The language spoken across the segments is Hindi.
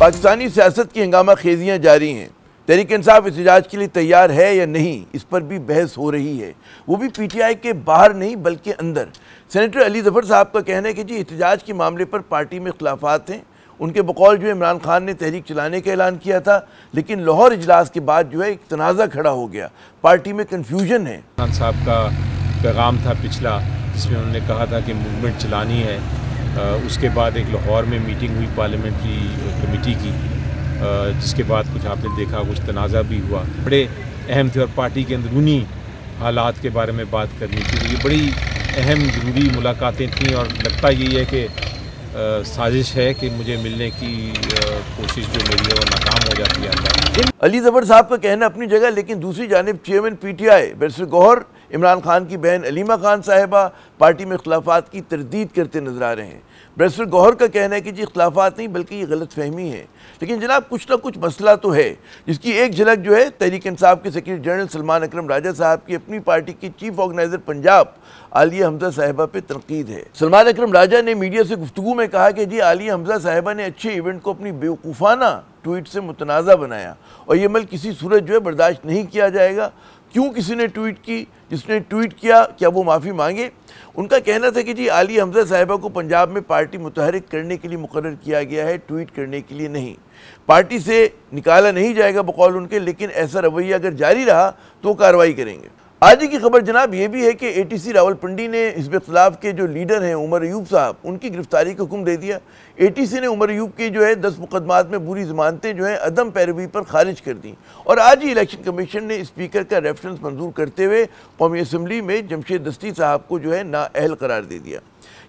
पाकिस्तानी सियासत की हंगामा खेजियाँ जारी हैं। तहरीक इंसाफ एहतजाज के लिए तैयार है या नहीं, इस पर भी बहस हो रही है, वो भी PTI के बाहर नहीं बल्कि अंदर। सेनेटर अली ज़फ़र साहब का कहना है कि जी एहतजाज के मामले पर पार्टी में इख्लाफात हैं। उनके बकौल जो इमरान खान ने तहरीक चलाने का ऐलान किया था, लेकिन लाहौर इजलास के बाद जो है एक तनाज़ा खड़ा हो गया, पार्टी में कन्फ्यूजन है। खान साहब का पैगाम था पिछला, जिसमें उन्होंने कहा था कि मूवमेंट चलानी है। उसके बाद एक लाहौर में मीटिंग हुई पार्लियामेंट्री कमेटी की, जिसके बाद कुछ आपने देखा कुछ तनाज़ा भी हुआ, बड़े अहम थे और पार्टी के अंदरूनी हालात के बारे में बात करनी थी। ये बड़ी अहम ज़रूरी मुलाकातें थीं और लगता यही है कि साजिश है कि मुझे मिलने की कोशिश जो मेरी है वो नाकाम हो जाती है। अली ज़फ़र साहब का कहना अपनी जगह, लेकिन दूसरी जानिब chairman PTI barrister Gauhar Imran Khan की बहन अलीमा खान साहिबा पार्टी में इख्लाफात की तरदीद करते नजर आ रहे हैं। बैरिस्टर गौहर का कहना है कि जी इख्लाफात नहीं बल्कि ये गलत फहमी है। लेकिन जनाब कुछ ना कुछ मसला तो है, जिसकी एक झलक जो है तहरीक इंसाफ के सेक्रेटरी जनरल सलमान अकरम राजा साहब की अपनी पार्टी की चीफ ऑर्गेनाइजर पंजाब आलिया हमजा साहिबा पे तनकीद है। सलमान अकरम राजा ने मीडिया से गुफ्तगू में कहा कि जी आलिया हमजा साहिबा ने अच्छे इवेंट को अपनी बेवकूफ़ाना ट्वीट से मुतनाज़ा बनाया और ये अमल किसी सूरत जो है बर्दाश्त नहीं किया जाएगा। क्यों किसी ने ट्वीट की, जिसने ट्वीट किया क्या वो माफ़ी मांगे? उनका कहना था कि जी आलिया हमजा साहिबा को पंजाब में पार्टी मुतहरिक करने के लिए मुकर्रर किया गया है, ट्वीट करने के लिए नहीं। पार्टी से निकाला नहीं जाएगा बकौल उनके, लेकिन ऐसा रवैया अगर जारी रहा तो कार्रवाई करेंगे। आज की खबर जनाब ये भी है कि ATC रावलपिंडी ने हिज़्ब इख्तिलाफ के जो लीडर हैं उमर अयूब साहब, उनकी गिरफ्तारी का हुक्म दे दिया। ATC ने उमर अयूब के जो है 10 मुकदमात में बुरी ज़मानतें जो है अदम पैरवी पर खारिज कर दी और आज ही इलेक्शन कमीशन ने स्पीकर का रेफरेंस मंजूर करते हुए कौमी असम्बली में जमशेद दस्ती साहब को जो है नाअहल करार दे दिया।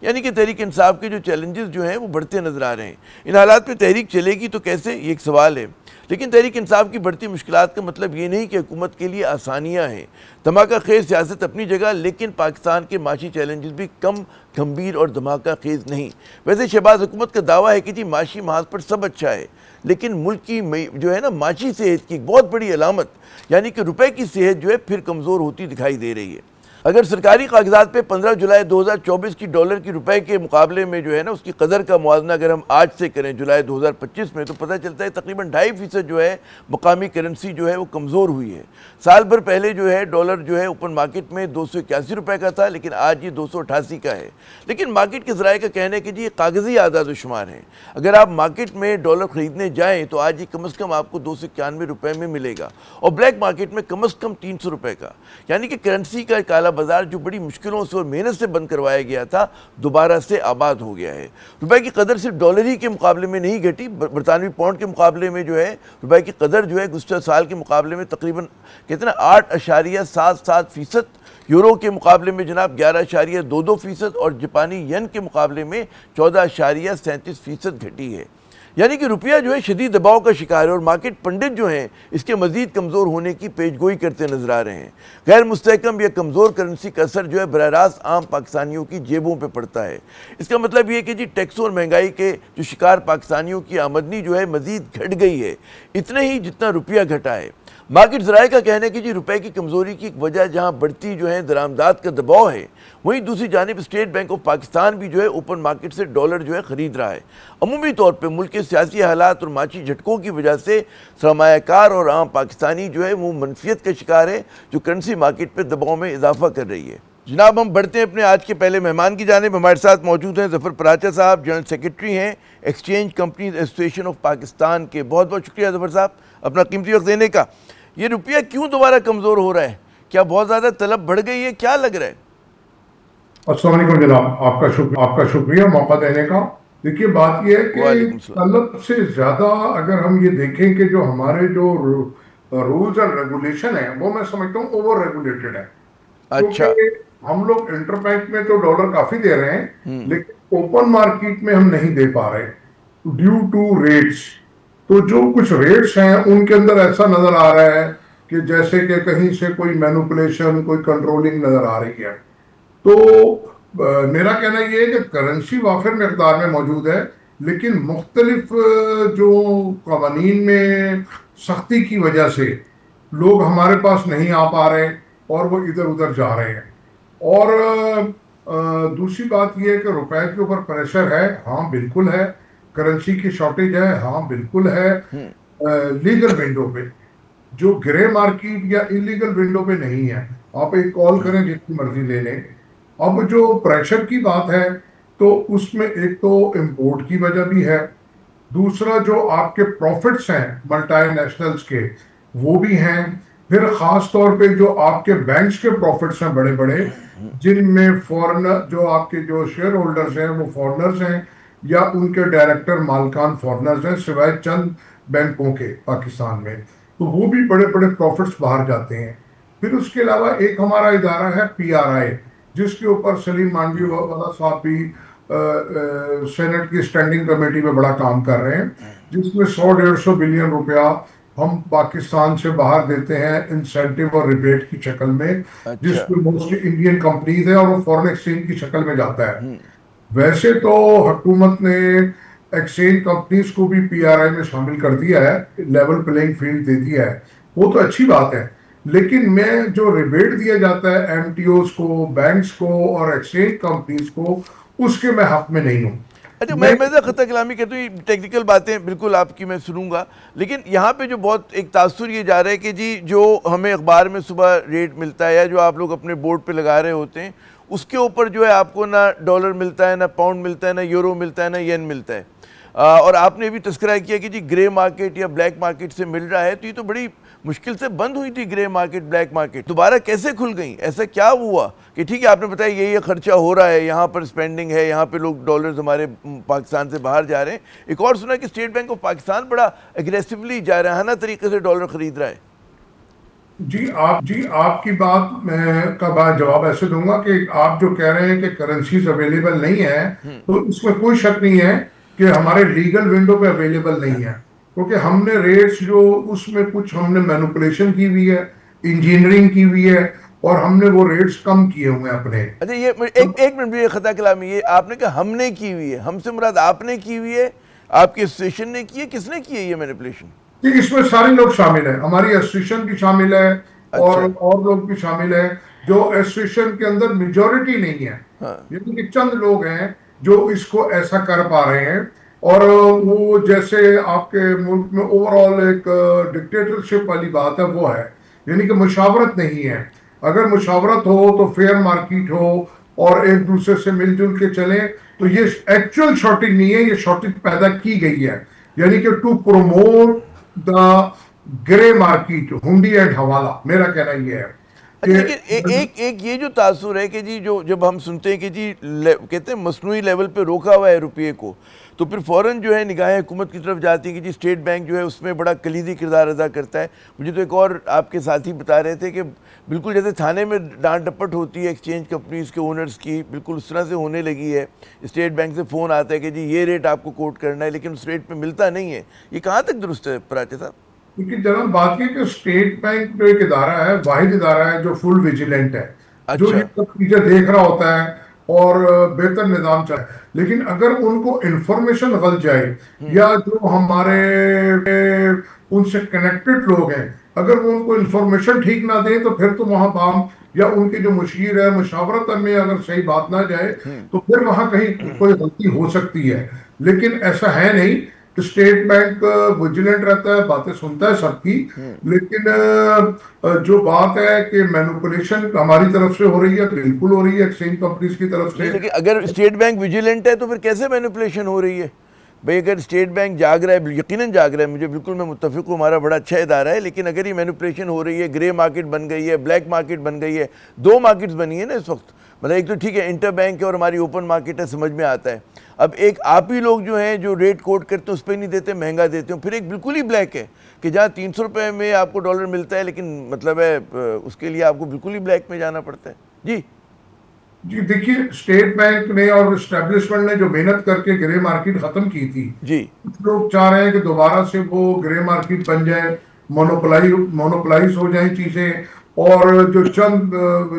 यानी कि तहरीक इंसाफ के जो चैलेंजेस जो हैं वो बढ़ते नजर आ रहे हैं। इन हालात में तहरीक चलेगी तो कैसे, ये एक सवाल है। लेकिन तहरीक इंसाफ की बढ़ती मुश्किलात का मतलब ये नहीं कि हुकूमत के लिए आसानियाँ हैं। धमाका खेज सियासत अपनी जगह, लेकिन पाकिस्तान के माशी चैलेंजेस भी कम गंभीर और धमाका खेज नहीं। वैसे शहबाज हुकूमत का दावा है कि जी माशी महाज पर सब अच्छा है, लेकिन मुल्क की जो है ना माशी सेहत की एक बहुत बड़ी अलामत यानी कि रुपए की सेहत जो है फिर कमज़ोर होती दिखाई दे रही है। अगर सरकारी कागजात पे 15 जुलाई 2024 की डॉलर की रुपए के मुकाबले में जो है ना उसकी कदर का मुआवजा अगर हम आज से करें जुलाई 2025 में, तो पता चलता है तकरीबन 2.5% जो है मकामी करेंसी जो है वो कमज़ोर हुई है। साल भर पहले जो है डॉलर जो है ओपन मार्केट में 281 रुपये का था, लेकिन आज ये 288 का है। लेकिन मार्केट के ज़राए का कहना है कि जी ये कागज़ी आदाद शुमार हैं। अगर आप मार्केट में डॉलर ख़रीदने जाएँ तो आज ये कम अज़ कम आपको 291 रुपये में मिलेगा और ब्लैक मार्केट में कम अज़ कम 300 रुपये का। यानी कि करेंसी का काला बाजार जो बड़ी मुश्किलों से और मेहनत से बंद करवाया गया था, दोबारा से आबाद हो गया है। रुपए की कदर सिर्फ डॉलर ही के मुकाबले में नहीं घटी, बरतानवी पाउंड के मुकाबले में जो है रुपए की कदर जो है गुज़श्ता साल के मुकाबले में तकरीबन कितना 8.77%, यूरो के मुकाबले में जनाब 11.22% और जापानी येन के मुकाबले में 14.37% घटी है। यानी कि रुपया जो है शदीद दबाव का शिकार है और मार्केट पंडित जो हैं इसके मजीद कमज़ोर होने की पेशगोई करते नजर आ रहे हैं। गैर मुस्तहकम या कमज़ोर करेंसी का असर जो है बराह रास्त आम पाकिस्तानियों की जेबों पे पड़ता है। इसका मतलब ये है कि जी टैक्स और महंगाई के जो शिकार पाकिस्तानियों की आमदनी जो है मजीद घट गई है, इतने ही जितना रुपया घटा है। मार्केट ज़राए का कहना है कि जी रुपए की कमज़ोरी की एक वजह जहाँ बढ़ती जो है दरामदात का दबाव है, वहीं दूसरी जानिब स्टेट बैंक ऑफ पाकिस्तान भी जो है ओपन मार्केट से डॉलर जो है ख़रीद रहा है। अमूमी तौर पर मुल्क के सियासी हालात और माशी झटकों की वजह से सरमायाकार और आम पाकिस्तानी जो है वो मनफियत का शिकार है, जो करेंसी मार्केट पर दबाव में इजाफा कर रही है। जनाब हम बढ़ते हैं अपने आज के पहले मेहमान की जानिब। हमारे साथ मौजूद हैं ज़फ़र पराचा साहब, जनरल सेक्रेटरी हैं exchange companies association of Pakistan के। बहुत बहुत शुक्रिया ज़फ़र साहब अपना कीमती वक्त देने का। ये रुपया क्यों दोबारा कमज़ोर हो रहा है, क्या बहुत ज़्यादा तलब बढ़ गई है, क्या लग रहा है? अस्सलाम वालेकुम जनाब, आपका शुक्रिया मौका देने का। देखिए बात यह है कि तलब से ज़्यादा अगर हम ये देखें कि जो हमारे जो रूल्स एंड रेगुलेशन है वो मैं समझता हूँ ओवर रेगुलेटेड है। अच्छा, हम लोग इंटरबैंक में तो डॉलर काफी दे रहे हैं, लेकिन ओपन मार्केट में हम नहीं दे पा रहे ड्यू टू रेट्स। तो जो कुछ रेट्स हैं उनके अंदर ऐसा नजर आ रहा है कि जैसे कि कहीं से कोई मैनिपुलेशन, कोई कंट्रोलिंग नजर आ रही है। तो मेरा कहना यह है कि करेंसी वाफिर मकदार में मौजूद है, लेकिन मुख्तलिफ जो कवानीन में सख्ती की वजह से लोग हमारे पास नहीं आ पा रहे और वो इधर उधर जा रहे हैं। और दूसरी बात यह है कि रुपए के ऊपर प्रेशर है, हाँ बिल्कुल है, करेंसी की शॉर्टेज है? हाँ बिल्कुल है। लीगल विंडो पे, जो ग्रे मार्केट या इलीगल विंडो पे नहीं है। आप एक कॉल करें, जितनी मर्जी ले लें। अब जो प्रेशर की बात है, तो उसमें एक तो इंपोर्ट की वजह भी है, दूसरा जो आपके प्रॉफिट्स हैं मल्टीनेशनल्स के वो भी हैं, फिर खास तौर पे जो आपके बैंक्स के प्रॉफिट्स हैं बड़े बड़े, जिनमें फॉरेनर, जो आपके जो शेयर होल्डर्स हैं वो फॉरेनर्स हैं या उनके डायरेक्टर मालकान फॉरेनर्स हैं, सिवाय चंद बैंकों के पाकिस्तान में, तो वो भी बड़े बड़े प्रॉफिट्स बाहर जाते हैं। फिर उसके अलावा एक हमारा इदारा है PRI, जिसके ऊपर सलीम मानवी वाला साहब भी सेनेट की स्टैंडिंग कमेटी में बड़ा काम कर रहे हैं, जिसमें 100-150 बिलियन रुपया हम पाकिस्तान से बाहर देते हैं इंसेंटिव और रिबेट की शक्ल में, जिसमें मोस्टली इंडियन कंपनीज है और वो फॉरेन एक्सचेंज की शक्ल में जाता है। वैसे तो हुकूमत ने एक्सचेंज कंपनीज को भी PRI में शामिल कर दिया है, लेवल प्लेइंग फील्ड दे दिया है, वो तो अच्छी बात है। लेकिन मैं जो रिबेट दिया जाता है MTOs को, बैंक्स को और एक्सचेंज कंपनीज को, उसके मैं हक में नहीं हूँ। अच्छा, मैं खता कलामी कहता हूँ, टेक्निकल बातें बिल्कुल आपकी मैं सुनूंगा, लेकिन यहाँ पे जो बहुत एक तासुर ये जा रहा है कि जी जो हमें अखबार में सुबह रेट मिलता है या जो आप लोग अपने बोर्ड पे लगा रहे होते हैं, उसके ऊपर जो है आपको ना डॉलर मिलता है, ना पाउंड मिलता है, ना यूरो मिलता है, ना येन मिलता है। और आपने भी तस्करा किया कि जी ग्रे मार्केट या ब्लैक मार्केट से मिल रहा है, तो ये तो बड़ी मुश्किल से बंद हुई थी ग्रे मार्केट ब्लैक मार्केट, दोबारा कैसे खुल गई? ऐसा क्या हुआ कि ठीक है आपने बताया ये खर्चा हो रहा है, यहाँ पर स्पेंडिंग है, यहाँ पे लोग डॉलर्स हमारे पाकिस्तान से बाहर जा रहे हैं। एक और सुना कि स्टेट बैंक ऑफ पाकिस्तान बड़ा एग्रेसिवली जारहाना तरीके से डॉलर खरीद रहा है। जी आपकी बात मैं का बात जवाब ऐसे दूंगा कि आप जो कह रहे हैं कि करेंसीज अवेलेबल नहीं है, तो इसमें कोई शक नहीं है कि हमारे लीगल विंडो पे अवेलेबल नहीं है, क्योंकि हमने रेट्स जो उसमें कुछ हमने मैनिपुलेशन की हुई है, इंजीनियरिंग की हुई है, और हमने वो रेट्स कम किए हुए हैं अपने। अच्छा, ये एक मिनट ये खता कलामी, ये आपने कहा हमने की हुई है, हमसे मुराद आपने की हुई है, आपकी एसोसिएशन ने की है, किसने की है ये मैनिपुलेशन? इसमें सारे लोग शामिल हैं, हमारी एसोसिएशन भी शामिल है। अच्छा। और लोग भी शामिल है जो एसोसिएशन के अंदर मेजॉरिटी नहीं है। हाँ। यानी कि चंद लोग हैं जो इसको ऐसा कर पा रहे हैं, और वो जैसे आपके मुल्क में ओवरऑल एक डिक्टेटरशिप वाली बात है वो है, यानी कि मुशावरत नहीं है। अगर मुशावरत हो तो फेयर मार्केट हो और एक दूसरे से मिलजुल के चले, तो ये एक्चुअल शॉर्टेज नहीं है, ये शॉर्टेज पैदा की गई है, यानी कि to promote the grey market, hundi and hawala. मेरा कहना ये है। लेकिन एक ये जो तासुर है कि जी जो जब हम सुनते हैं कि जी कहते हैं मसनूई लेवल पे रोका हुआ है रुपये को, तो फिर फ़ौरन जो है निगाहें हुकूमत की तरफ जाती है कि जी स्टेट बैंक जो है उसमें बड़ा कलीदी किरदार अदा करता है। मुझे तो एक और आपके साथी बता रहे थे कि बिल्कुल जैसे थाने में डांट डपट होती है एक्सचेंज कंपनीज़ के ओनर्स की, बिल्कुल उस तरह से होने लगी है। स्टेट बैंक से फ़ोन आता है कि जी ये रेट आपको कोट करना है, लेकिन उस रेट पर मिलता नहीं है। ये कहाँ तक दुरुस्त है पराठे साहब? क्योंकि जनाब बात की कि स्टेट बैंक जो एक इदारा है, वाहिद इदारा है जो फुल विजिलेंट है। अच्छा। जो ये सब चीजें देख रहा होता है और बेहतर निजाम चला है। लेकिन अगर उनको इंफॉर्मेशन गलत जाए, या जो हमारे उनसे कनेक्टेड लोग हैं अगर वो उनको इंफॉर्मेशन ठीक ना दें, तो फिर तो वहां काम या उनकी जो मुशीर है मुशावरत में अगर सही बात ना जाए, तो फिर वहां कहीं कोई गलती हो सकती है। लेकिन ऐसा है नहीं। स्टेट बैंक विजिलेंट रहता है, बातें सुनता है सबकी, लेकिन जो बात है कि मैनिपुलेशन हमारी तरफ से हो रही है, बिल्कुल हो रही है एक्सचेंज कंपनीज की तरफ से। लेकिन अगर स्टेट बैंक विजिलेंट है तो फिर कैसे मैनिपुलेशन हो रही है भाई? अगर स्टेट बैंक जाग रहा है, यकीनन जाग रहा है, मुझे बिल्कुल, मैं मुत्तफिक हूँ, हमारा बड़ा अच्छा इदारा है, लेकिन अगर ये मैनिपुलेशन हो रही है, ग्रे मार्केट बन गई है, ब्लैक मार्केट बन गई है, दो मार्केट्स बनी है ना इस वक्त। मतलब एक तो ठीक है इंटर बैंक है और हमारी ओपन मार्केट है, समझ में आता है। अब एक आप ही लोग जो हैं जो रेट कोट करते हैं उस पर नहीं देते, महंगा देते हो। फिर एक बिल्कुल ही ब्लैक है कि जहाँ 300 रुपये में आपको डॉलर मिलता है, लेकिन मतलब है उसके लिए आपको बिल्कुल ही ब्लैक में जाना पड़ता है। जी देखिए, स्टेट बैंक ने और एस्टेब्लिशमेंट ने जो मेहनत करके ग्रे मार्केट खत्म की थी, जी लोग चाह रहे हैं कि दोबारा से वो ग्रे मार्केट बन जाए, मोनोपोलाइज हो जाए चीजें, और जो चंद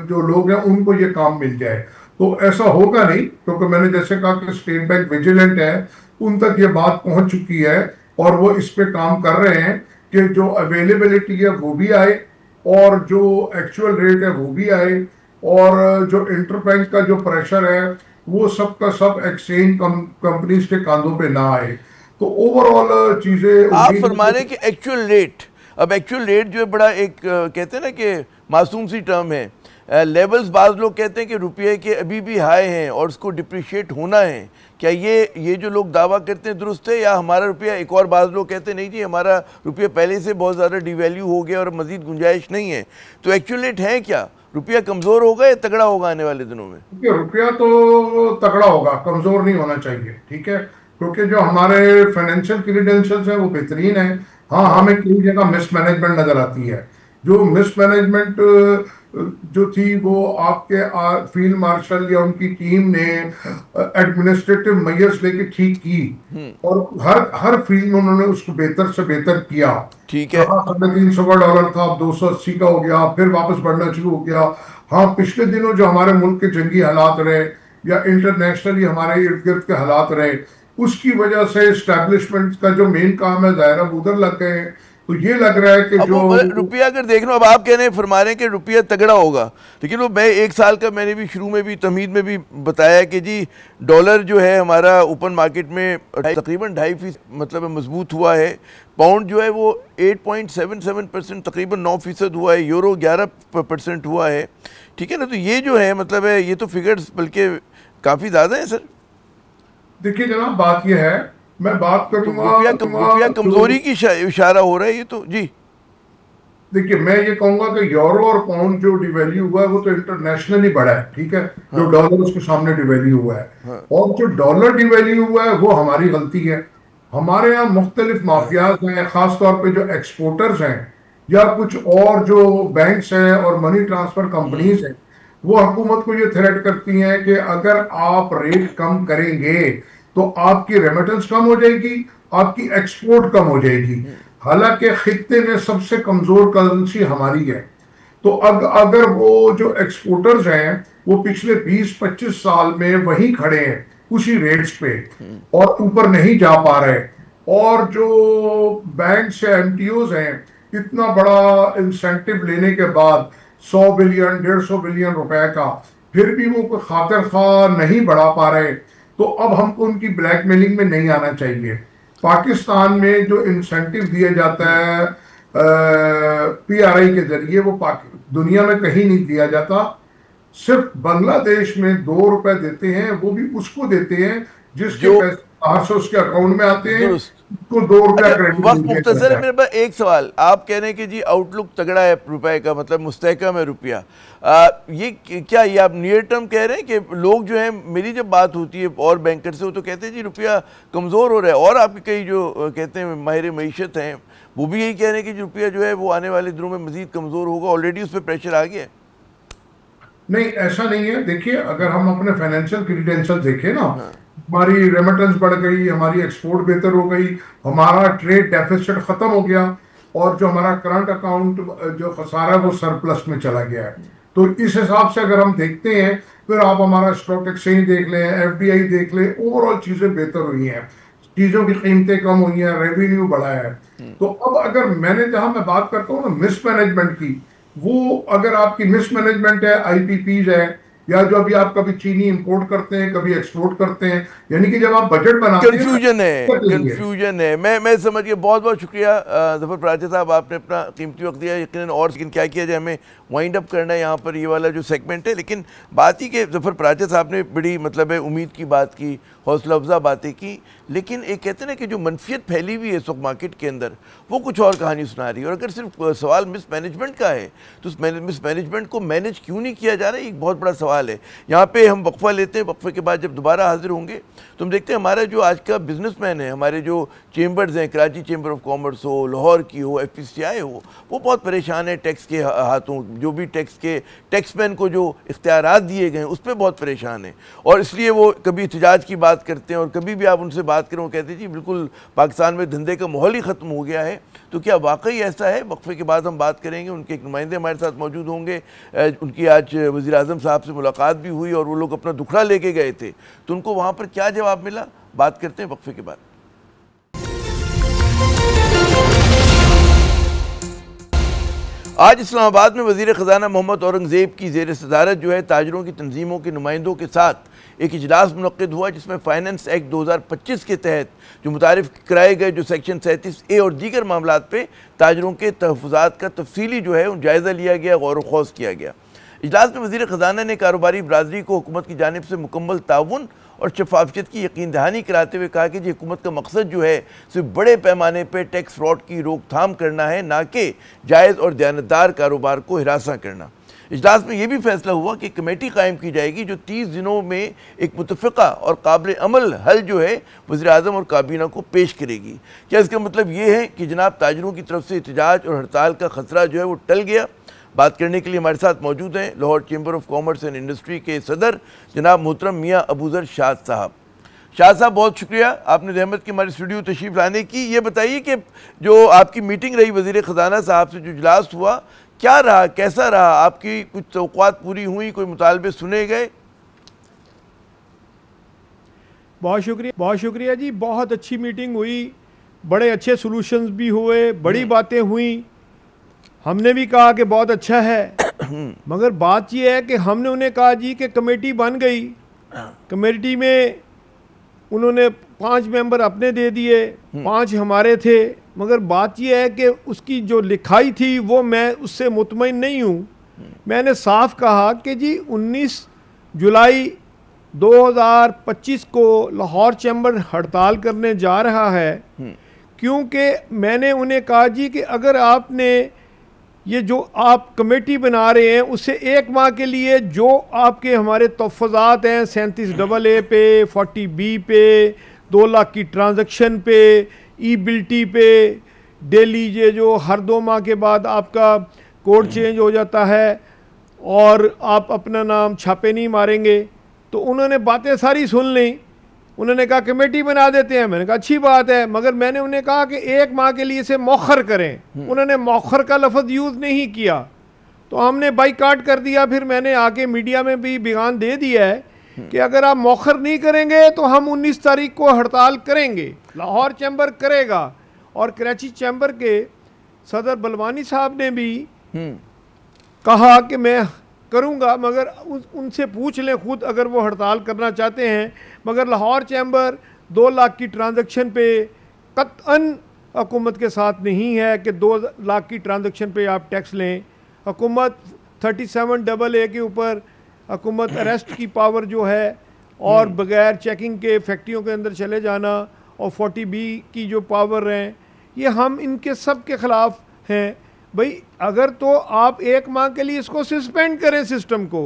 जो लोग हैं उनको ये काम मिल जाए। तो ऐसा होगा नहीं, क्योंकि मैंने जैसे कहा कि स्टेट बैंक विजिलेंट है, उन तक ये बात पहुंच चुकी है और वो इस पे काम कर रहे हैं कि जो अवेलेबिलिटी है वो भी आए और जो एक्चुअल रेट है वो भी आए, और जो इंटरबैंक का जो प्रेशर है वो सब का सब एक्सचेंज कंपनीज के कांधों पे ना आए। तो ओवरऑल चीजें आप फरमा रहे हैं कि एक्चुअल रेट, अब एक्चुअल रेट जो है बड़ा एक कहते हैं ना कि मासूम सी टर्म है, लेवल्स बाज़ लोग कहते हैं कि रुपये के अभी भी हाई हैं और उसको डिप्रिशिएट होना है। क्या ये जो लोग दावा करते हैं दुरुस्त है, या हमारा रुपया, एक और बाज़ लोग कहते हैं नहीं जी हमारा रुपया पहले से बहुत ज़्यादा डिवैल्यू हो गया और मज़ीद गुंजाइश नहीं है, तो एक्चुअल रेट है क्या? रुपया कमज़ोर होगा या तगड़ा होगा आने वाले दिनों में? रुपया तो तगड़ा होगा, कमज़ोर नहीं होना चाहिए, ठीक है, क्योंकि जो हमारे फाइनेंशियल क्रीडेंशियल्स हैं वो बेहतरीन है। हाँ, हमें कई जगह मिसमैनेजमेंट नज़र आती है। जो मिसमैनेजमेंट जो थी वो आपके फील्ड मार्शल या उनकी टीम ने एडमिनिस्ट्रेटिव मेजर्स लेके ठीक की और हर फील्ड में उन्होंने उसको बेहतर से बेहतर किया। ठीक है, $350 का था, अब 280 का हो गया, फिर वापस बढ़ना शुरू हो गया। हाँ, पिछले दिनों जो हमारे मुल्क के जंगी हालात रहे या इंटरनेशनली हमारे इर्द गिर्द के हालात रहे, उसकी वजह से एस्टैब्लिशमेंट का जो मेन काम है दायरा उधर लग गए हैं। तो ये लग रहा है कि जो रुपया अगर देख लो, अब आप कह रहे हैं फरमा रहे हैं कि रुपया तगड़ा होगा, लेकिन वो मैं एक साल का मैंने भी शुरू में भी तमहीद में भी बताया कि जी डॉलर जो है हमारा ओपन मार्केट में तकरीबन 2.5% मतलब मजबूत हुआ है। पाउंड जो है वो 8.77% तकरीबन 9% हुआ है। यूरो 11% हुआ है। ठीक है ना, तो ये जो है मतलब है ये तो फिगर्स बल्कि काफ़ी ज़्यादा है सर। देखिए जनाब, बात यह है, मैं बात करूंगा रुपया कमजोरी की इशारा हो रहा है ये तो जी। देखिए मैं ये कहूंगा कि यूरो और पाउंड जो डिवैल्यू हुआ है वो तो इंटरनेशनली बढ़ा है, ठीक है। हाँ। जो डॉलर उसके सामने डिवैल्यू हुआ है। हाँ। और जो डॉलर डिवैल्यू हुआ है वो हमारी गलती है। हमारे यहाँ मुख्तलिफ माफियाज हैं, खासतौर पे जो एक्सपोर्टर्स हैं या कुछ और जो बैंक्स हैं और मनी ट्रांसफर कंपनीज हैं, वो हुकूमत को ये थ्रेट करती हैं कि अगर आप रेट कम करेंगे तो आपकी रेमिटेंस कम हो जाएगी, आपकी एक्सपोर्ट कम हो जाएगी। हालांकि खित्ते में सबसे कमजोर करेंसी हमारी है। तो अगर वो जो एक्सपोर्टर्स हैं वो पिछले 20-25 साल में वहीं खड़े हैं उसी रेट्स पे और ऊपर नहीं जा पा रहे, और जो बैंक्स या एमटीओज हैं इतना बड़ा इंसेंटिव लेने के बाद 100 बिलियन 150 बिलियन रुपए का, फिर भी वो कोई खातिर खा नहीं बढ़ा पा रहे, तो अब हमको उनकी ब्लैकमेलिंग में नहीं आना चाहिए। पाकिस्तान में जो इंसेंटिव दिया जाता है पीआरआई के जरिए वो दुनिया में कहीं नहीं दिया जाता। सिर्फ बांग्लादेश में ₹2 देते हैं, वो भी उसको देते हैं जिसके पैसे बाहर से उसके अकाउंट में आते हैं, उसको ₹2 क्रेडिट मुख्तसर है। मेरे पास एक सवाल, आप कह रहे हैं कि जी आउटलुक तगड़ा है रुपए का, मतलब मुस्तहकम है रुपया, ये क्या ये आप नियर टर्म कह रहे हैं कि लोग जो है, मेरी जब बात होती है और बैंकर से वो तो कहते हैं जी रुपया कमज़ोर हो रहा है, और आपके कई जो कहते हैं माहिर मईशत हैं वो भी यही कह रहे हैं कि रुपया जो है वो आने वाले दिनों में मज़ीद कमज़ोर होगा, ऑलरेडी उस पर प्रेशर आ गया है। नहीं, ऐसा नहीं है। देखिए अगर हम अपने फाइनेंशियल क्रीडेंशियल देखें ना, हमारी रेमिटेंस बढ़ गई, हमारी एक्सपोर्ट बेहतर हो गई, हमारा ट्रेड डेफिसिट खत्म हो गया, और जो हमारा करंट अकाउंट जो खसारा है वो सरप्लस में चला गया है। तो इस हिसाब से अगर हम देखते हैं, फिर आप हमारा स्टॉक एक्सचेंज देख लें, एफडीआई देख लें, ओवरऑल चीजें बेहतर हुई हैं, चीजों की कीमतें कम हुई हैं, रेवेन्यू बढ़ा है। तो अब अगर जहां मैं बात करता हूँ ना मिसमैनेजमेंट की, वो अगर आपकी मिसमैनेजमेंट है, आईपीपीज है, या जो अभी आप कभी चीनी इंपोर्ट करते हैं कभी एक्सपोर्ट करते हैं, यानी कि जब आप बजट बनाते हैं कंफ्यूजन है। मैं समझ गया। बहुत बहुत शुक्रिया ज़फ़र पराचा साहब, आपने अपना कीमती वक्त दिया यकीनन। और लेकिन क्या किया जाए, हमें वाइंड अप करना है यहाँ पर ये वाला जो सेगमेंट है, लेकिन बात ही कि ज़फ़र पराचा साहब ने बड़ी मतलब है उम्मीद की बात की, हौसला अफजा बातें की, लेकिन एक कहते हैं ना कि जो मनफियत फैली हुई है स्टॉक मार्केट के अंदर वो कुछ और कहानी सुना रही है। और अगर सिर्फ सवाल मिसमैनेजमेंट का है तो उस मिसमैनेजमेंट को मैनेज क्यों नहीं किया जा रहा है, एक बहुत बड़ा सवाल है। यहाँ पे हम वक्फा लेते हैं, वक्फे के बाद जब दोबारा हाजिर होंगे तो हम देखते हैं हमारा जो आज का बिजनेसमैन है, हमारे जो चेंबर्स हैं, कराची चेंबर ऑफ कॉमर्स हो, लाहौर की हो, FPCI हो, वो बहुत परेशान है टैक्स के हाथों, जो भी टैक्समैन को जो इख्तियारात दिए गए हैं उस पर बहुत परेशान है। और इसलिए वो कभी एहतजाज की बात करते हैं, और कभी भी आप उनसे बात करें वो कहते हैं जी बिल्कुल पाकिस्तान में धंधे का माहौल ही ख़त्म हो गया है। तो क्या वाकई ऐसा है? वक्फे के बाद हम बात करेंगे। उनके एक नुमाइंदे हमारे साथ मौजूद होंगे। उनकी आज वज़ीर आज़म साहब से मुलाकात भी हुई और वो लोग अपना दुखड़ा लेके गए थे, तो उनको वहाँ पर क्या जवाब मिला, बात करते हैं वक्फे के बाद। आज इस्लामाबाद में वज़ीर ख़ज़ाना मोहम्मद औरंगज़ेब की ज़ेर सदारत जो है ताजरों की तंजीमों के नुमाइंदों के साथ एक इजलास मुनक़्क़िद हुआ, जिसमें फाइनेंस एक्ट 2025 के तहत जो मुतारिफ कराए गए जो सेक्शन 37A और दीगर मामलात पे ताजरों के तहफ़्फ़ुज़ात का तफसीली जो है जायज़ा लिया गया, गौर व खौज़ किया गया। इजलास में वज़ीर ख़ज़ाना ने कारोबारी बरादरी को हुकूमत की जानिब से मुकम्मल ताउन और शफाफियत की यकीन दहानी कराते हुए कहा कि जी हुकूमत का मकसद जो है सिर्फ बड़े पैमाने पर टैक्स फ्रॉड की रोकथाम करना है, ना कि जायज़ और दयानतदार कारोबार को हिरासा करना। इजलास में यह भी फैसला हुआ कि कमेटी कायम की जाएगी जो 30 दिनों में एक मुतफ़िक़ा और काबिल अमल हल जो है वज़ीर आज़म और काबीना को पेश करेगी। क्या इसका मतलब ये है कि जनाब ताजरों की तरफ से एहतजाज और हड़ताल का ख़तरा जो है वो टल गया? बात करने के लिए हमारे साथ मौजूद हैं Lahore chamber of commerce and industry के सदर जनाब मोहतरम मियाँ अबूज़र शाद साहब। शाद साहब, बहुत शुक्रिया आपने रहमत की हमारे स्टूडियो तशरीफ़ लाने की। ये बताइए कि जो आपकी मीटिंग रही वज़ीर ख़ज़ाना साहब से, जो इजलास हुआ, क्या रहा, कैसा रहा? आपकी कुछ तवक्कुआत पूरी हुई, कोई मुतालबे सुने गए? बहुत शुक्रिया जी, बहुत अच्छी मीटिंग हुई, बड़े अच्छे सॉल्यूशंस भी हुए, बड़ी बातें हुई, हमने भी कहा कि बहुत अच्छा है। मगर बात यह है कि हमने उन्हें कहा जी कि कमेटी बन गई, कमेटी में उन्होंने 5 मेंबर अपने दे दिए, 5 हमारे थे, मगर बात यह है कि उसकी जो लिखाई थी वो मैं उससे मुतमईन नहीं हूँ। मैंने साफ कहा कि जी 19 जुलाई 2025 को लाहौर चैम्बर हड़ताल करने जा रहा है, क्योंकि मैंने उन्हें कहा जी कि अगर आपने ये जो आप कमेटी बना रहे हैं उससे 1 माह के लिए जो आपके हमारे तोफ़्फ़ात हैं 37AA पे, 40B पे, 2 लाख की ट्रांजैक्शन पे, ई-बिल्टी पे, डेली ये जो हर 2 माह के बाद आपका कोड चेंज हो जाता है और आप अपना नाम छापे नहीं मारेंगे, तो उन्होंने बातें सारी सुन ली। उन्होंने कहा कमेटी बना देते हैं, मैंने कहा अच्छी बात है, मगर मैंने उन्हें कहा कि 1 माह के लिए इसे मौखर करें। उन्होंने मौखर का लफ्ज़ यूज़ नहीं किया, तो हमने बाइकाट कर दिया। फिर मैंने आके मीडिया में भी बयान दे दिया है कि अगर आप मौखर नहीं करेंगे तो हम 19 तारीख को हड़ताल करेंगे, लाहौर चैम्बर करेगा। और कराची चैम्बर के सदर बलवानी साहब ने भी कहा कि मैं करूंगा, मगर उनसे पूछ लें खुद अगर वो हड़ताल करना चाहते हैं। मगर लाहौर चैम्बर 2 लाख की ट्रांजैक्शन पे कतअन हुकूमत के साथ नहीं है कि 2 लाख की ट्रांजैक्शन पे आप टैक्स लें। हुकूमत 37AA के ऊपर हुकूमत अरेस्ट की पावर जो है और बग़ैर चेकिंग के फैक्ट्रियों के अंदर चले जाना और 40B की जो पावर हैं, ये हम इनके सब के ख़िलाफ़ हैं। भाई अगर तो आप 1 माह के लिए इसको सस्पेंड करें, सिस्टम को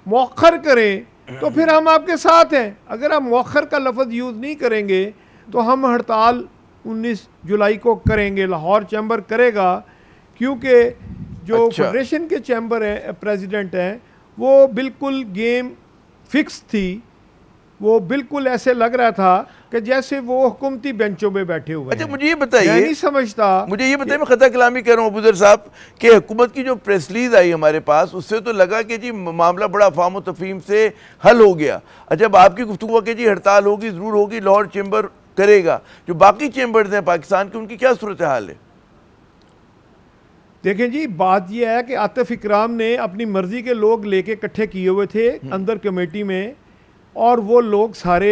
मौखर करें, तो फिर हम आपके साथ हैं। अगर आप मौखर का लफ्ज़ यूज़ नहीं करेंगे तो हम हड़ताल 19 जुलाई को करेंगे, लाहौर चैम्बर करेगा। क्योंकि जो फेडरेशन के चैम्बर हैं, प्रेसिडेंट हैं, वो बिल्कुल गेम फिक्स थी। वो बिल्कुल ऐसे लग रहा था कि जैसे वो हुकूमती बेंचों में बैठे हुए। अच्छा, मुझे ये बताइए, मैं नहीं समझता, मुझे ये बताइए, मैं खता कलामी कह रहा हूँ अबूज़र साहब, कि हुकूमत की जो प्रेस रिलीज आई हमारे पास, उससे तो लगा कि जी मामला बड़ा फाम तफहीम से हल हो गया। अच्छा, अब आपकी गुफ्तगू कि जी हड़ताल होगी, ज़रूर होगी, लाहौर चैम्बर करेगा, जो बाकी चैम्बर्स हैं पाकिस्तान के, उनकी क्या सूरत हाल है? देखें जी, बात यह है कि आतिफ इकराम ने अपनी मर्जी के लोग लेके इकट्ठे किए हुए थे अंदर कमेटी में, और वो लोग सारे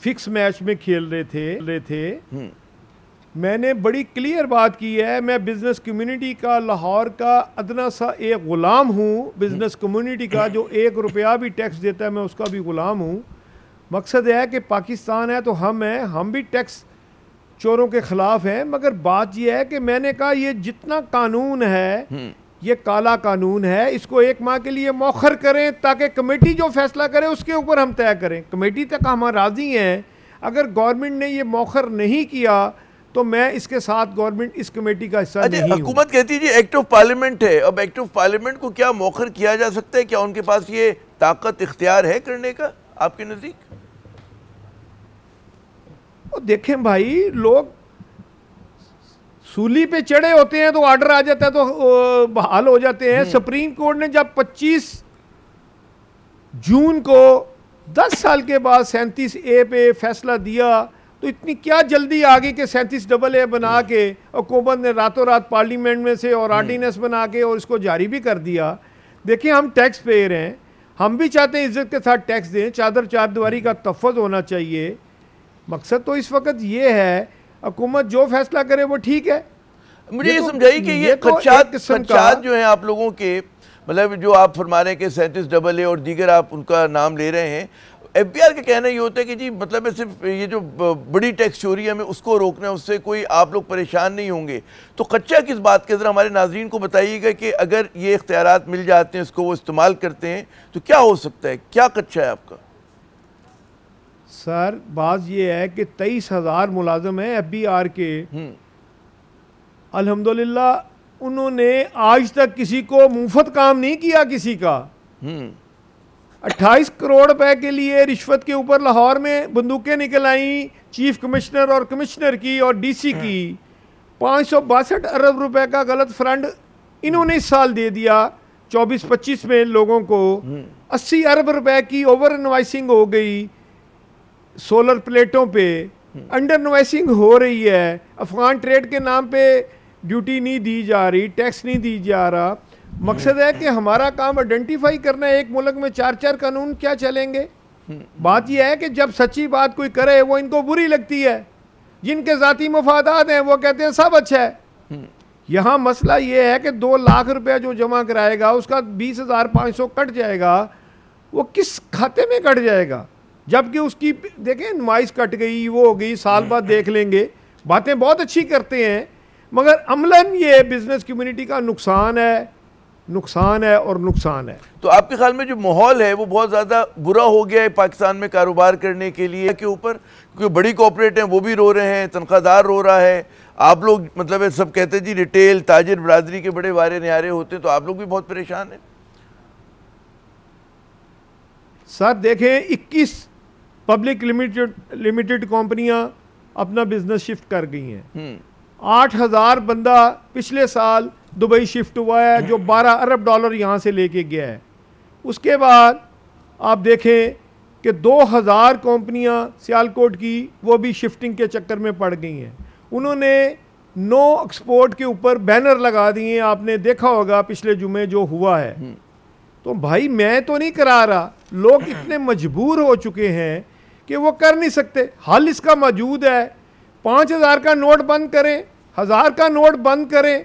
फिक्स मैच में खेल रहे थे। मैंने बड़ी क्लियर बात की है, मैं बिज़नेस कम्युनिटी का, लाहौर का अदना सा एक ग़ुलाम हूँ। बिज़नेस कम्युनिटी का जो 1 रुपया भी टैक्स देता है, मैं उसका भी ग़ुलाम हूँ। मकसद है कि पाकिस्तान है तो हम हैं, हम भी टैक्स चोरों के ख़िलाफ़ हैं। मगर बात यह है कि मैंने कहा ये जितना कानून है ये काला कानून है, इसको 1 माह के लिए मौखर करें ताकि कमेटी जो फैसला करे उसके ऊपर हम तय करें। कमेटी तक हम राज़ी हैं। अगर गवर्नमेंट ने ये मौखर नहीं किया तो मैं इसके साथ गवर्नमेंट इस कमेटी का हिस्सा नहीं हूं। हुकूमत कहती है जी एक्ट ऑफ पार्लियामेंट है, अब एक्ट ऑफ पार्लियामेंट को क्या मौखर किया जा सकता है? क्या उनके पास ये ताकत इख्तियार है करने का आपके नज़दीक? देखें भाई, लोग सूली पे चढ़े होते हैं तो ऑर्डर आ जाता है तो बहाल हो जाते हैं। सुप्रीम कोर्ट ने जब 25 जून को 10 साल के बाद 37A पे फैसला दिया, तो इतनी क्या जल्दी आ गई कि 37AA बना के और हुकूमत ने रातों रात पार्लियामेंट में से और ऑर्डिनेंस बना के और इसको जारी भी कर दिया। देखिए हम टैक्स पेयर हैं, हम भी चाहते हैं इज्जत के साथ टैक्स दें, चादर चारदीवारी का तहफ़्फ़ुज़ होना चाहिए। मकसद तो इस वक्त ये है हुकूमत जो फैसला करे वो ठीक है। मुझे ये समझाइए कि ये खदशात जो हैं आप लोगों के, मतलब जो आप फरमा रहे हैं कि 37AA और दीगर आप उनका नाम ले रहे हैं, FBR का कहना ये होता है कि जी मतलब सिर्फ ये जो बड़ी टैक्स चोरी है हमें उसको रोकना है, उससे कोई आप लोग परेशान नहीं होंगे। तो खदशा किस बात के, ज़रा हमारे नाज़रीन को बताइएगा कि अगर ये इख्तियारात मिल जाते हैं, इसको वो इस्तेमाल करते हैं तो क्या हो सकता है, क्या खदशा है आपका? सर बात ये है कि 23,000 मुलाजम हैं FBR के। अल्हम्दुलिल्लाह उन्होंने आज तक किसी को मुफ्त काम नहीं किया किसी का। 28 करोड़ रुपए के लिए रिश्वत के ऊपर लाहौर में बंदूकें निकल आई चीफ कमिश्नर और कमिश्नर की और DC की। 562 अरब रुपए का गलत फंड इन्होंने इस साल दे दिया 24-25 में लोगों को। 80 अरब रुपए की ओवर इनवाइसिंग हो गई सोलर प्लेटों पे, अंडर इनवाइसिंग हो रही है, अफगान ट्रेड के नाम पे ड्यूटी नहीं दी जा रही, टैक्स नहीं दी जा रहा। मकसद है कि हमारा काम आइडेंटिफाई करना है, एक मुल्क में 4-4 कानून क्या चलेंगे। बात यह है कि जब सच्ची बात कोई करे वो इनको बुरी लगती है, जिनके ज़ाती मफादात हैं वो कहते हैं सब अच्छा है। यहाँ मसला ये है कि 2 लाख रुपया जो जमा कराएगा उसका 20,500 कट जाएगा, वो किस खाते में कट जाएगा, जबकि उसकी देखें नुमाइश कट गई, वो हो गई, साल बाद देख लेंगे। बातें बहुत अच्छी करते हैं मगर अमलन ये बिजनेस कम्युनिटी का नुकसान है, नुकसान है और नुकसान है। तो आपके ख्याल में जो माहौल है वो बहुत ज़्यादा बुरा हो गया है पाकिस्तान में कारोबार करने के लिए के ऊपर, क्योंकि बड़ी कॉर्पोरेट हैं वो भी रो रहे हैं, तनख्वाहदार रो रहा है, आप लोग मतलब सब कहते हैं जी रिटेल ताजिर बरादरी के बड़े वारे न्यारे होते हैं, तो आप लोग भी बहुत परेशान हैं। सर देखें 21 पब्लिक लिमिटेड कंपनियां अपना बिजनेस शिफ्ट कर गई हैं। 8,000 बंदा पिछले साल दुबई शिफ्ट हुआ है जो 12 अरब डॉलर यहाँ से लेके गया है। उसके बाद आप देखें कि 2,000 कंपनियां सियालकोट की वो भी शिफ्टिंग के चक्कर में पड़ गई हैं। उन्होंने नो एक्सपोर्ट के ऊपर बैनर लगा दिए, आपने देखा होगा पिछले जुमे जो हुआ है। तो भाई मैं तो नहीं करा रहा, लोग इतने मजबूर हो चुके हैं कि वो कर नहीं सकते। हल इसका मौजूद है, 5,000 का नोट बंद करें, 1,000 का नोट बंद करें,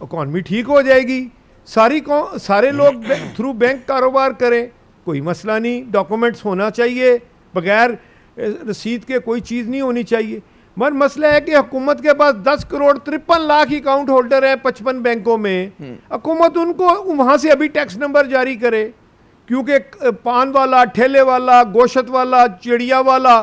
इकॉनमी ठीक हो जाएगी। सारे लोग थ्रू बैंक कारोबार करें, कोई मसला नहीं। डॉक्यूमेंट्स होना चाहिए, बगैर रसीद के कोई चीज़ नहीं होनी चाहिए। मगर मसला है कि हुकूमत के पास 10 करोड़ 53 लाख अकाउंट होल्डर है 55 बैंकों में। हुकूमत उनको वहाँ से अभी टैक्स नंबर जारी करे, क्योंकि पान वाला, ठेले वाला, गोश्त वाला, चिड़िया वाला,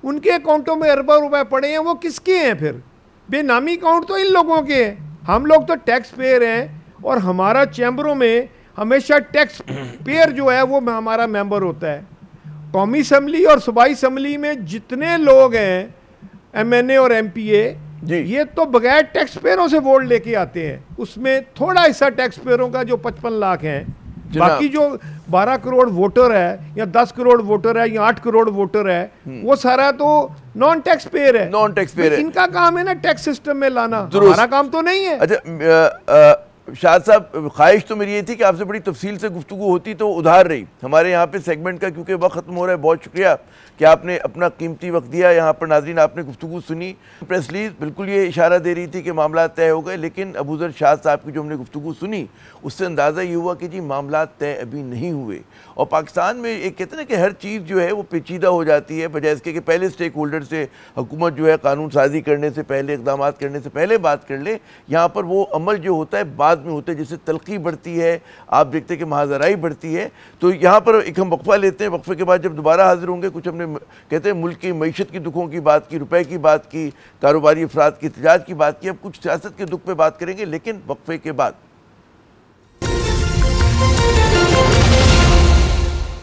उनके अकाउंटों में अरबों रुपए पड़े हैं। वो किसके हैं फिर? बेनामी अकाउंट तो इन लोगों के हैं। हम लोग तो टैक्स पेयर हैं और हमारा चैम्बरों में हमेशा टैक्स पेयर जो है वो हमारा मेंबर होता है। कौमी असम्बली और सूबाई असम्बली में जितने लोग हैं MNA और MPA, ये तो बगैर टैक्स पेयरों से वोट लेके आते हैं। उसमें थोड़ा हिस्सा टैक्स पेयरों का जो 55 लाख हैं, बाकी जो 12 करोड़ वोटर है या 10 करोड़ वोटर है या 8 करोड़ वोटर है, वो सारा तो नॉन टैक्स पेयर है। नॉन टैक्स पेयर है। इनका काम है ना टैक्स सिस्टम में लाना, हमारा काम तो नहीं है। अच्छा शाद साहब, ख्वाहिश तो मेरी ये थी कि आपसे बड़ी तफसील से गुफ्तगू होती तो उधार रही हमारे यहाँ पे सेगमेंट का, क्योंकि वक्त ख़त्म हो रहा है। बहुत शुक्रिया कि आपने अपना कीमती वक्त दिया यहाँ पर। नाज़रीन आपने गुफ्तगू सुनी। प्रेस रिलीज बिल्कुल ये इशारा दे रही थी कि मामला तय हो गए, लेकिन अबूज़र शाद साहब की जो हमने गुफ्तगू सुनी उससे अंदाज़ा ये हुआ कि जी मामला तय अभी नहीं हुए। और पाकिस्तान में एक कहते हैं ना कि हर चीज़ जो है वो पेचीदा हो जाती है, बजाय इसके कि पहले स्टेक होल्डर से हुकूमत जो है कानून साजी करने से पहले, इक़दाम करने से पहले बात कर ले। यहाँ पर वो अमल जो होता है बाद में होता है, जिससे तलखी बढ़ती है, आप देखते हैं कि महाजराई बढ़ती है। तो यहाँ पर एक हम वक्फा लेते हैं, वक्फे के बाद जब दोबारा हाजिर होंगे, कुछ हमने कहते हैं मुल्क की मईशत की दुखों की बात की, रुपए की बात की, कारोबारी अफराद की एहतजाज की बात की, अब कुछ सियासत के दुख पे बात करेंगे, लेकिन वक्फे के बाद।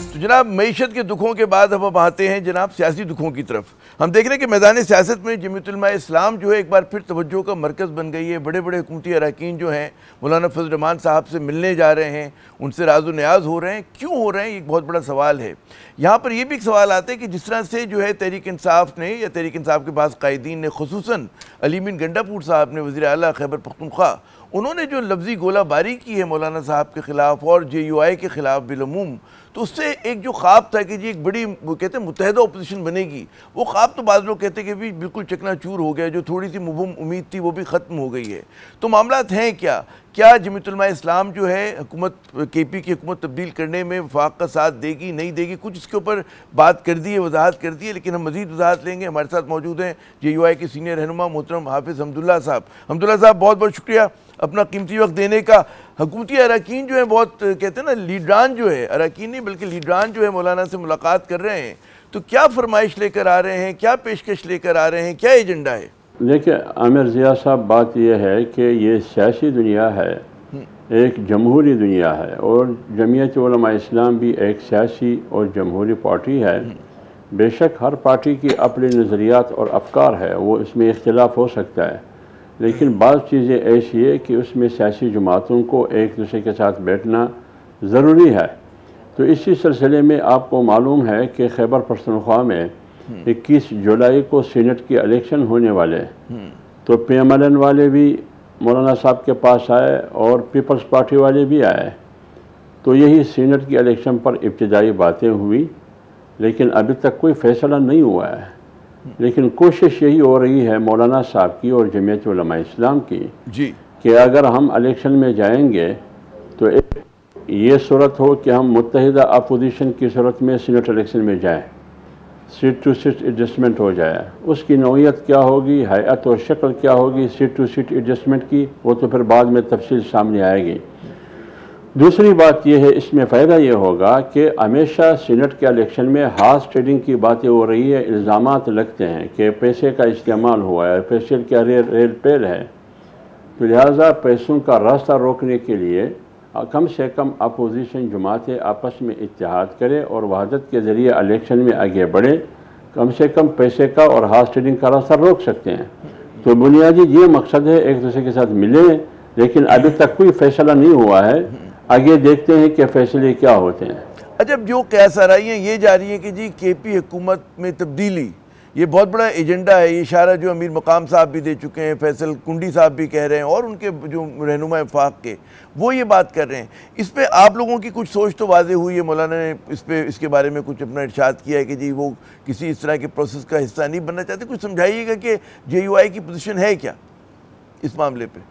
तो तो जनाब, मईशत के दुखों के बाद अब आते हैं जनाब सियासी दुखों की तरफ। हम देख रहे हैं कि मैदान सियासत में जमीयत उलमा इस्लाम जो है एक बार फिर तवज्जो का मरकज़ बन गई है। बड़े बड़े हुकूमती अरकान जो हैं मौलाना फजल रहमान साहब से मिलने जा रहे हैं, उनसे राज़ो न्याज हो रहे हैं। क्यों हो रहे हैं, एक बहुत बड़ा सवाल है। यहाँ पर यह भी एक सवाल आता है कि जिस तरह से जो है तहरीक इंसाफ ने या तहरीक इंसाफ के पास कायदीन ने, खुसूसन अली मीन गंडापुर साहब ने, वज़ीर आला खैबर पख्तूनख्वा, उन्होंने जो लफ्ज़ी गोलाबारी की है मौलाना साहब के ख़िलाफ़ और JUI के ख़िलाफ़ बिलअमूम, तो उससे एक जो ख्वाब था कि जी एक बड़ी, वो कहते हैं मुत्तहिदा अपोजिशन बनेगी, वो ख्वाब तो बाद लोग कहते हैं कि भी बिल्कुल चकनाचूर हो गया। जो थोड़ी सी मुबहम उम्मीद थी वो भी ख़त्म हो गई है। तो मामलात हैं क्या? क्या जमीयत उलमा इस्लाम जो है हुकूमत KP की हुकूमत तब्दील करने में वफाक का साथ देगी, नहीं देगी? कुछ इसके ऊपर बात कर दी है, वजाहत कर दी है, लेकिन हम मज़ीद वजाहत लेंगे। हमारे साथ मौजूद हैं JUI के सीनियर रहनुमा मोहतरम हाफिज़ हमदुल्ला साहब। हमदुल्ला साहब, बहुत बहुत शुक्रिया अपना कीमती वक्त देने का। हुकूमती अरकान जो है बहुत कहते हैं ना, लीडरान जो है, अरकान नहीं बल्कि लीडरान जो है मौलाना से मुलाकात कर रहे हैं, तो क्या फरमाइश लेकर आ रहे हैं, क्या पेशकश लेकर आ रहे हैं, क्या एजेंडा है? देखिए आमिर ज़िया साहब, बात यह है कि ये सियासी दुनिया है, एक जमहूरी दुनिया है, और जमीयत उलमा इस्लाम भी एक सियासी और जमहूरी पार्टी है। बेशक हर पार्टी की अपने नज़रियात और अफकार है, वो इसमें इख्तिलाफ हो सकता है, लेकिन बाज़ चीज़ें ऐसी है कि उसमें सियासी जमातों को एक दूसरे के साथ बैठना ज़रूरी है। तो इसी सिलसिले में आपको मालूम है कि खैबर पख्तूनख्वा में 21 जुलाई को सीनेट की इलेक्शन होने वाले, तो PMLN वाले भी मौलाना साहब के पास आए और पीपल्स पार्टी वाले भी आए। तो यही सीनेट की इलेक्शन पर इब्तिदाई बातें हुई, लेकिन अभी तक कोई फ़ैसला नहीं हुआ है। लेकिन कोशिश यही हो रही है मौलाना साहब की और जमीयत उलमा इस्लाम की जी कि अगर हम इलेक्शन में जाएंगे तो एक ये सूरत हो कि हम मुत्तहिदा अपोजिशन की सूरत में सीनेट इलेक्शन में जाएं, सीट टू सीट एडजस्टमेंट हो जाए। उसकी नौइयत क्या होगी, हैयत और शक्ल क्या होगी सीट टू सीट एडजस्टमेंट की, वो तो फिर बाद में तफसील सामने आएगी। दूसरी बात यह है, इसमें फ़ायदा ये होगा कि हमेशा सीनेट के इलेक्शन में हार्स ट्रेडिंग की बातें हो रही है, इल्ज़ामात लगते हैं कि पैसे का इस्तेमाल हुआ है, पैसे का रेल पेल है। तो लिहाजा पैसों का रास्ता रोकने के लिए कम से कम अपोजिशन जमातें आपस में इत्तेहाद करें और वहदत के ज़रिए इलेक्शन में आगे बढ़े, कम से कम पैसे का और हार्स ट्रेडिंग का रास्ता रोक सकते हैं। तो बुनियादी ये मकसद है, एक दूसरे के साथ मिले, लेकिन अभी तक कोई फैसला नहीं हुआ है। आगे देखते हैं कि फैसले क्या होते हैं। अच्छा, जो कयास आराइयाँ ये जा रही हैं कि जी KP हुकूमत में तब्दीली, ये बहुत बड़ा एजेंडा है, ये इशारा जो अमीर मकाम साहब भी दे चुके हैं, फैसल कुंडी साहब भी कह रहे हैं, और उनके जो रहनुमा वफाक के वो ये बात कर रहे हैं। इस पर आप लोगों की कुछ सोच तो वाज़े हुई है? मौलाना ने इस पर, इसके बारे में कुछ अपना इरशाद किया है कि जी वो किसी इस तरह के प्रोसेस का हिस्सा नहीं बनना चाहते? कुछ समझाइएगा कि JUI की पोजीशन है क्या इस मामले पे?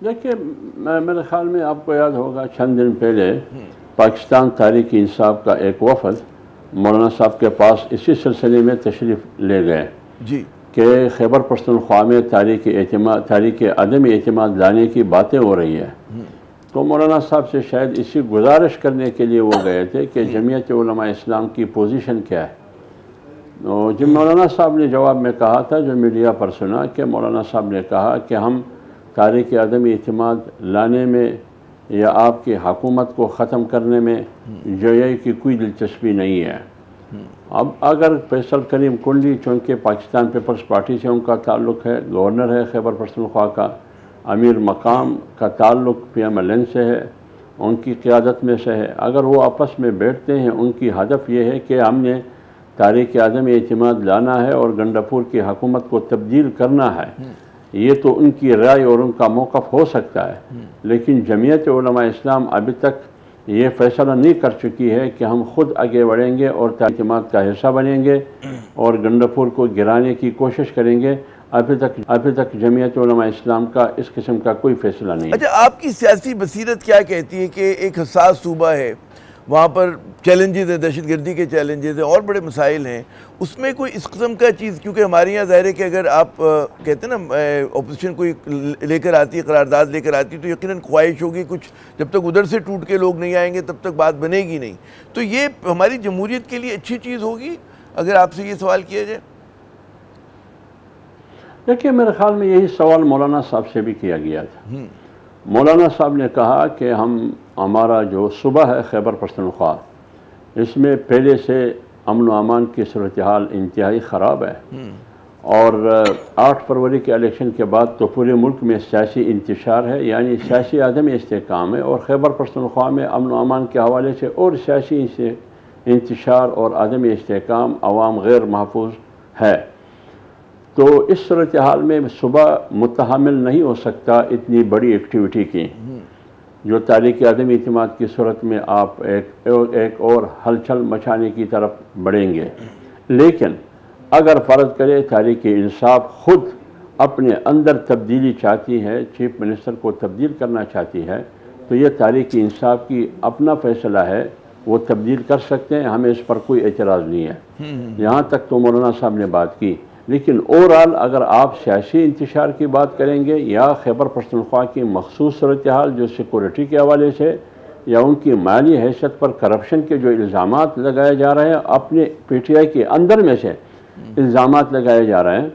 देखिए, मेरे ख्याल में आपको याद होगा चंद दिन पहले पाकिस्तान तहरीक इंसाफ का एक वफद मौलाना साहब के पास इसी सिलसिले में तशरीफ़ ले गए जी कि खैबर पख्तूनख्वा में तारीख अदम एतमाद लाने की बातें हो रही है। तो मौलाना साहब से शायद इसी गुजारिश करने के लिए वो गए थे कि जमीयत उलमा इस्लाम की पोजीशन क्या है। तो जब मौलाना साहब ने जवाब में कहा था, जो मीडिया पर सुना, कि मौलाना साहब ने कहा कि हम तारीख अदम एतमाद लाने में या आपकी हुकूमत को ख़त्म करने में JUI की कोई दिलचस्पी नहीं है। अब अगर फैसल करीम कुंडी, चूँकि पाकिस्तान पीपल्स पार्टी से उनका ताल्लुक़ है, गवर्नर है खैबर पख्तूनख्वा का, अमीर मकाम का ताल्लुक़ PMLN से है, उनकी क़यादत में से है, अगर वो आपस में बैठते हैं, उनकी हदफ ये है कि हमने तारीख अदम एतमाद लाना है और गंडापुर की हुकूमत को तब्दील करना है, ये तो उनकी राय और उनका मौक़िफ़ हो सकता है। लेकिन जमीयत उलमा इस्लाम अभी तक ये फ़ैसला नहीं कर चुकी है कि हम खुद आगे बढ़ेंगे और तारीख़ का हिस्सा बनेंगे और गंडापुर को गिराने की कोशिश करेंगे। अभी तक जमीयत उलमा इस्लाम का इस किस्म का कोई फ़ैसला नहीं। अच्छा, आपकी सियासी बसीरत क्या कहती है कि एक हसास सूबा है, वहाँ पर चैलेंजेस हैं, दहशतगर्दी के चैलेंजेस हैं और बड़े मसाइल हैं, उसमें कोई इस किस्म का चीज़, क्योंकि हमारे यहाँ ज़ाहिर है कि अगर आप कहते हैं ना अपोजिशन कोई लेकर आती है, करारदाद लेकर आती है, तो यकीनन ख्वाहिश होगी कुछ, जब तक उधर से टूट के लोग नहीं आएंगे तब तक बात बनेगी नहीं। तो ये हमारी जमहूरियत के लिए अच्छी चीज़ होगी अगर आपसे ये सवाल किया जाए? देखिए, मेरे ख्याल में यही सवाल मौलाना साहब से भी किया गया था। मौलाना साहब ने कहा कि हमारा जो सूबा है खैबर पख्तूनख्वा, इसमें पहले से अमन व अमान की सूरत हाल इंतहाई ख़राब है और 8 फरवरी के इलेक्शन के बाद तो पूरे मुल्क में सियासी इंतशार है, यानी सियासी अदम इस्तेहकाम है, और खैबर पख्तूनख्वा में अमन व अमान के हवाले से और सियासी इंतशार और अदम इस्तेहकाम अवाम गैर महफूज है। तो इस सूरत हाल में सुबह मुतहमिल नहीं हो सकता इतनी बड़ी एक्टिविटी की, जो तारीख़ अदम इतिमाद की सूरत में आप एक और हलचल मचाने की तरफ बढ़ेंगे। लेकिन अगर फ़र्ज़ करें तारीख़ इंसाफ खुद अपने अंदर तब्दीली चाहती है, चीफ मिनिस्टर को तब्दील करना चाहती है, तो ये तारीख़ इंसाफ की अपना फ़ैसला है, वो तब्दील कर सकते हैं, हमें इस पर कोई एतराज़ नहीं है। यहाँ तक तो मौलाना साहब ने बात की, लेकिन ओवरऑल अगर आप सियासी इंतशार की बात करेंगे या खैबर पख्तूनख्वा की मखसूस सूरत हाल जो सिक्योरिटी के हवाले से या उनकी माली हैसियत पर करप्शन के जो इल्ज़ामात लगाए जा रहे हैं, अपने PTI के अंदर में से इल्ज़ामात लगाए जा रहे हैं,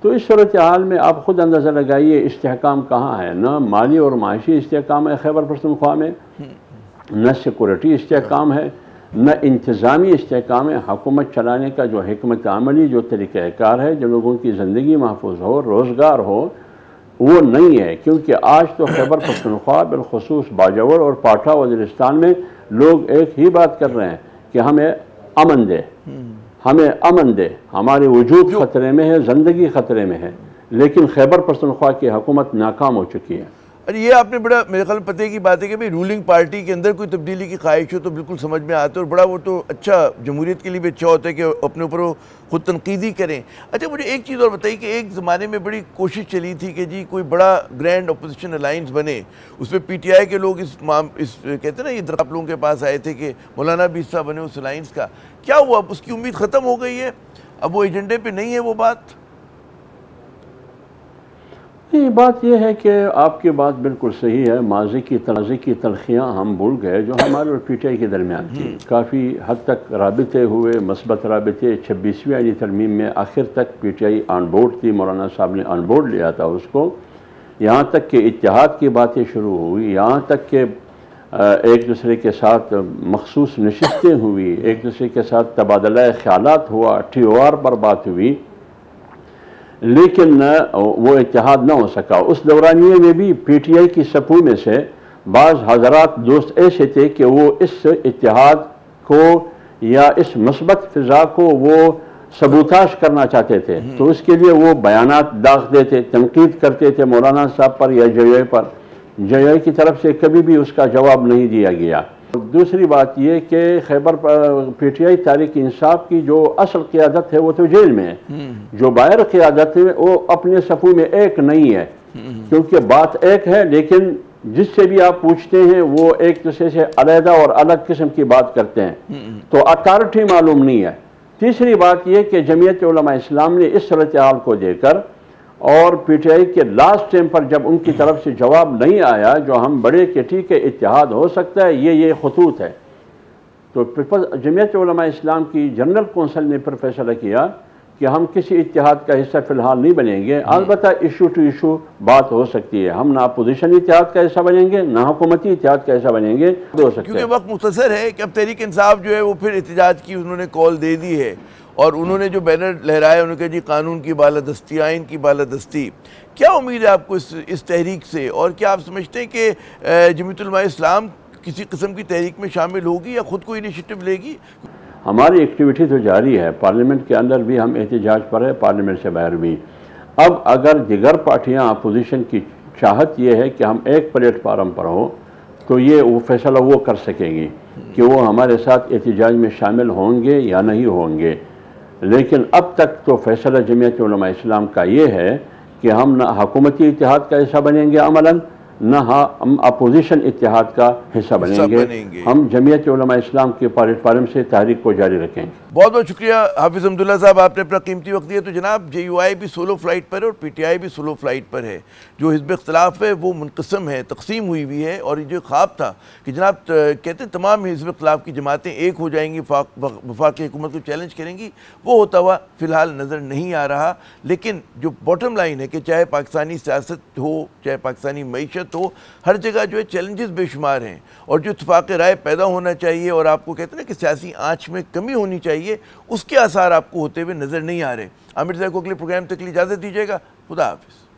तो इस सूरत हाल में आप ख़ुद अंदाज़ा लगाइए इस्तेहकाम कहाँ है। न माली और माशी इस्तेहकाम है खैबर पख्तूनख्वा में, न सिक्योरिटी इस्तेहकाम है, न इंतज़ामी इस्तेहकाम है। हुकूमत चलाने का जो हिकमत अमली जो तरीक़ाकार है, जो लोगों की ज़िंदगी महफूज हो, रोज़गार हो, वो नहीं है। क्योंकि आज तो खैबर पख्तूनख्वा बिलखुसूस बाजौर और पाठा वज़ीरिस्तान में लोग एक ही बात कर रहे हैं कि हमें अमन दे, हमें अमन दे, हमारे वजूद ख़तरे में है, ज़िंदगी ख़तरे में है। लेकिन खैबर पख्तूनख्वा की हुकूमत नाकाम हो चुकी है। अरे ये आपने बड़ा मेरे ख्याल पते की बात है कि भाई रूलिंग पार्टी के अंदर कोई तब्दीली की ख्वाहिश हो तो बिल्कुल समझ में आता है, और बड़ा वो तो अच्छा जमहूरियत के लिए भी अच्छा होता है कि अपने ऊपर वो खुद तनकीदी करें। अच्छा मुझे एक चीज़ और बताइए कि एक ज़माने में बड़ी कोशिश चली थी कि जी कोई बड़ा ग्रैंड अपोजिशन अलाइंस बने, उसमें PTI के लोग इस कहते हैं ना, ये आप लोगों के पास आए थे कि मौलाना भी हिस्सा बने उस अलाइंस का। क्या हुआ? अब उसकी उम्मीद ख़त्म हो गई है, अब वो एजेंडे पर नहीं है वो बात? नहीं, बात यह है कि आपकी बात बिल्कुल सही है। माजी की तलखियाँ हम भूल गए जो हमारे और PTI के दरमियान थी। काफ़ी हद तक राबिते हुए, मस्बत राबिते। 26वीं आईनी तरमीम में आखिर तक PTI ऑन बोर्ड थी, मौलाना साहब ने ऑन बोर्ड लिया था उसको। यहाँ तक कि इत्तेहाद की बातें शुरू हुई, यहाँ तक कि एक दूसरे के साथ मखसूस नशिस्तें हुई, एक दूसरे के साथ तबादला ख्यालात हुआ, TOR पर बात हुई, लेकिन वो इत्तेहाद ना हो सका। उस दौरानिए में भी PTI की सफ़ू में से बाज़ हज़रात दोस्त ऐसे थे कि वो इस इत्तेहाद को या इस मस्बत फ़िज़ा को वो सबूताश करना चाहते थे, तो उसके लिए वो बयानात दागते थे, तनकीद करते थे मौलाना साहब पर या JI पर। JI की तरफ से कभी भी उसका जवाब नहीं दिया गया। दूसरी बात ये कि खैबर PTI तारीख़ इंसाफ की जो असल क़ियादत है वो तो जेल में है, जो बाहर क़ियादत है वो अपने सफ़ू में एक नहीं है। क्योंकि बात एक है, लेकिन जिससे भी आप पूछते हैं वो एक दूसरे से अलहदा और अलग किस्म की बात करते हैं, तो अथॉरिटी मालूम नहीं है। तीसरी बात यह कि जमीयत उलमा इस्लाम ने इस सूरत हाल को देकर और PTI के लास्ट टाइम पर जब उनकी तरफ से जवाब नहीं आया, जो हम बड़े के ठीक है इत्तेहाद हो सकता है, ये खतूत है, तो जमीयत उलमा इस्लाम की जनरल कौंसिल ने फिर फैसला किया कि हम किसी इत्तेहाद का हिस्सा फ़िलहाल नहीं बनेंगे। अलबत्ता इशू टू इशू बात हो सकती है, हम ना अपोजिशन इत्तेहाद का हिस्सा बनेंगे ना हुकूमती इत्तेहाद का हिस्सा बनेंगे, हो सकते हैं। क्योंकि वक्त मुख्तसर है कि अब तहरीक इंसाफ जो है वो फिर एहतजाज की उन्होंने कॉल दे दी है, और उन्होंने जो बैनर लहराया उन्होंने कहा जी कानून की बालादस्ती, आइन की बालादस्ती। क्या उम्मीद है आपको इस तहरीक से, और क्या आप समझते हैं कि जमीयत उलमा इस्लाम किसी किस्म की तहरीक में शामिल होगी या ख़ुद को इनिशिएटिव लेगी? हमारी एक्टिविटी तो जारी है, पार्लियामेंट के अंदर भी हम एहतजाज पर है, पार्लियामेंट से बाहर भी। अब अगर दिगर पार्टियां अपोजिशन की चाहत ये है कि हम एक प्लेटफार्म पर हो, तो ये वो फैसला वो कर सकेंगी कि वो हमारे साथ एहतजाज में शामिल होंगे या नहीं होंगे। लेकिन अब तक तो फैसला जमीयत उलमा इस्लाम का ये है कि हम ना हुकूमती इत्तेहाद का हिस्सा बनेंगे अमलन, न हम अपोजिशन इत्तेहाद का हिस्सा बनेंगे। हम जमीयत उलमा इस्लाम के प्लेटफार्म से तहरीक को जारी रखेंगे। बहुत बहुत शुक्रिया हाफिज़ अहमदुल्ला साहब, आपने अपना कीमती वक्त दिया। तो जनाब JUI भी सोलो फ्लाइट पर है और PTI भी सोलो फ्लाइट पर है। जो हिज़्ब इख्तिलाफ है वो मुनक़सम है, तकसीम हुई हुई है। और ये जो ख्वाब था कि जनाब कहते हैं तमाम हिज़्ब इख्तिलाफ की जमातें एक हो जाएंगी, वफाकी हुकूमत को चैलेंज करेंगी, वो होता हुआ फ़िलहाल नज़र नहीं आ रहा। लेकिन जो बॉटम लाइन है कि चाहे पाकिस्तानी सियासत हो, चाहे पाकिस्तानी मईशत हो, हर जगह जो है चैलेंजेस बेशुमार हैं और जो इत्तेफाक राय पैदा होना चाहिए और आपको कहते हैं ना कि सियासी आँच में कमी होनी चाहिए, उसके आसार आपको होते हुए नज़र नहीं आ रहे। आमिर ज़ैद को अगले प्रोग्राम तक के लिए इजाज़त दीजिएगा। खुदा हाफिज़।